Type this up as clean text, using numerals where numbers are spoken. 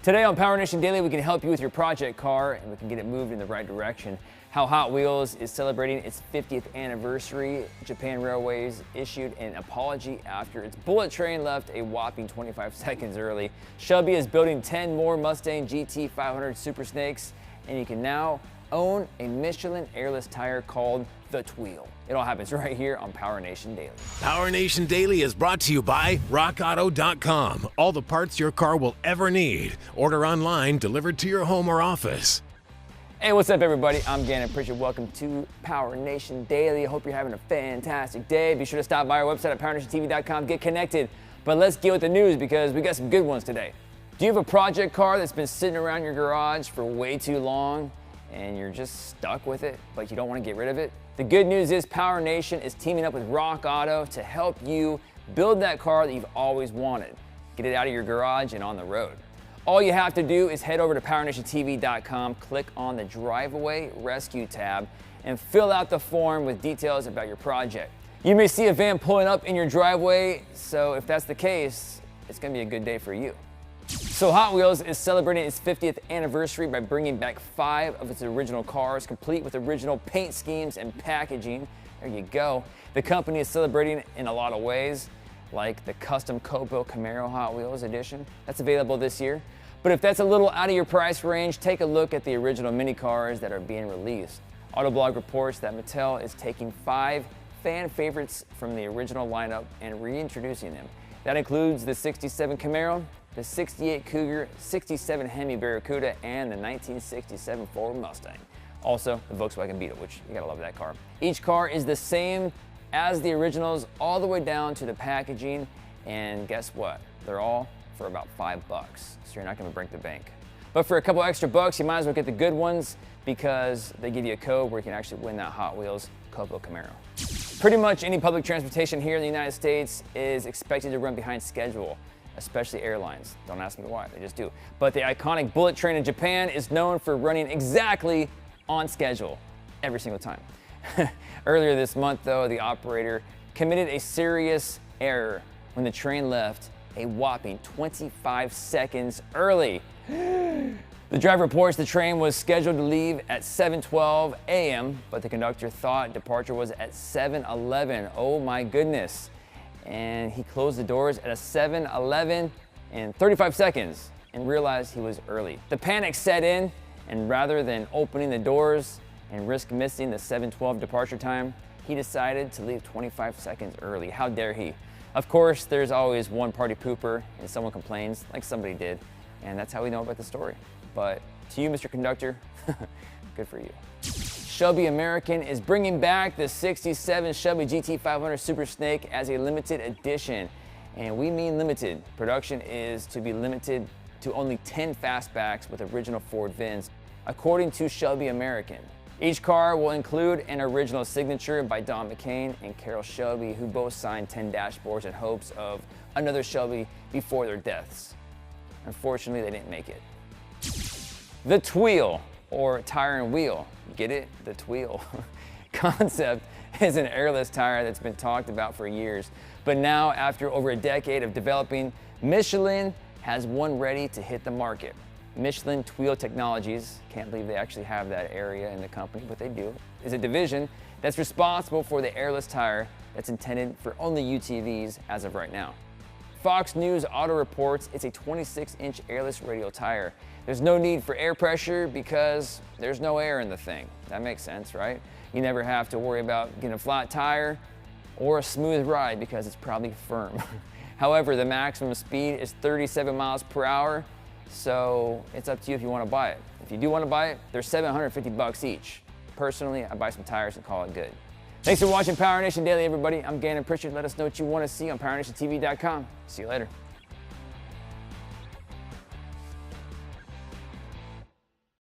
Today on PowerNation Daily, we can help you with your project car and we can get it moved in the right direction. How Hot Wheels is celebrating its 50th anniversary. Japan Railways issued an apology after its bullet train left a whopping 25 seconds early. Shelby is building 10 more Mustang GT 500 Super Snakes, and you can now own a Michelin airless tire called the Tweel. It all happens right here on PowerNation Daily. PowerNation Daily is brought to you by RockAuto.com. All the parts your car will ever need. Order online, delivered to your home or office. Hey, what's up, everybody? I'm Gannon Pritchard. Welcome to PowerNation Daily. I hope you're having a fantastic day. Be sure to stop by our website at PowerNationTV.com. Get connected. But let's get with the news because we got some good ones today. Do you have a project car that's been sitting around your garage for way too long and you're just stuck with it, but you don't want to get rid of it? The good news is PowerNation is teaming up with Rock Auto to help you build that car that you've always wanted. Get it out of your garage and on the road. All you have to do is head over to PowerNationTV.com, click on the Driveway Rescue tab, and fill out the form with details about your project. You may see a van pulling up in your driveway, so if that's the case, it's going to be a good day for you. So Hot Wheels is celebrating its 50th anniversary by bringing back 5 of its original cars, complete with original paint schemes and packaging. There you go. The company is celebrating in a lot of ways, like the custom co-built Camaro Hot Wheels edition. That's available this year. But if that's a little out of your price range, take a look at the original mini cars that are being released. Autoblog reports that Mattel is taking 5 fan favorites from the original lineup and reintroducing them. That includes the 67 Camaro, the 68 Cougar, 67 Hemi Barracuda, and the 1967 Ford Mustang. Also, the Volkswagen Beetle, which you gotta love that car. Each car is the same as the originals, all the way down to the packaging, and guess what? They're all for about $5, so you're not gonna break the bank. But for a couple extra bucks, you might as well get the good ones because they give you a code where you can actually win that Hot Wheels co-built Camaro. Pretty much any public transportation here in the United States is expected to run behind schedule, especially airlines. Don't ask me why, they just do. But the iconic bullet train in Japan is known for running exactly on schedule every single time. Earlier this month, though, the operator committed a serious error when the train left a whopping 25 seconds early. The driver reports the train was scheduled to leave at 7:12 a.m., but the conductor thought departure was at 7:11. Oh my goodness. And he closed the doors at a 7:11 in 35 seconds and realized he was early. The panic set in, and rather than opening the doors and risk missing the 7:12 departure time, he decided to leave 25 seconds early. How dare he? Of course, there's always one party pooper and someone complains, like somebody did, and that's how we know about the story. But to you, Mr. Conductor, good for you. Shelby American is bringing back the 67 Shelby GT 500 Super Snake as a limited edition. And we mean limited. Production is to be limited to only 10 fastbacks with original Ford VINs, according to Shelby American. Each car will include an original signature by Don McCain and Carroll Shelby, who both signed 10 dashboards in hopes of another Shelby before their deaths. Unfortunately, they didn't make it. The Tweel, or tire and wheel. Get it? The Tweel. Concept is an airless tire that's been talked about for years. But now, after over a decade of developing, Michelin has one ready to hit the market. Michelin Tweel Technologies, can't believe they actually have that area in the company, but they do, is a division that's responsible for the airless tire that's intended for only UTVs as of right now. Fox News Auto reports it's a 26-inch airless radial tire. There's no need for air pressure because there's no air in the thing. That makes sense, right? You never have to worry about getting a flat tire or a smooth ride because it's probably firm. However, the maximum speed is 37 miles per hour, so it's up to you if you want to buy it. If you do want to buy it, they're $750 each. Personally, I buy some tires and call it good. Thanks for watching PowerNation Daily, everybody. I'm Gannon Pritchard. Let us know what you want to see on PowerNationTV.com. See you later.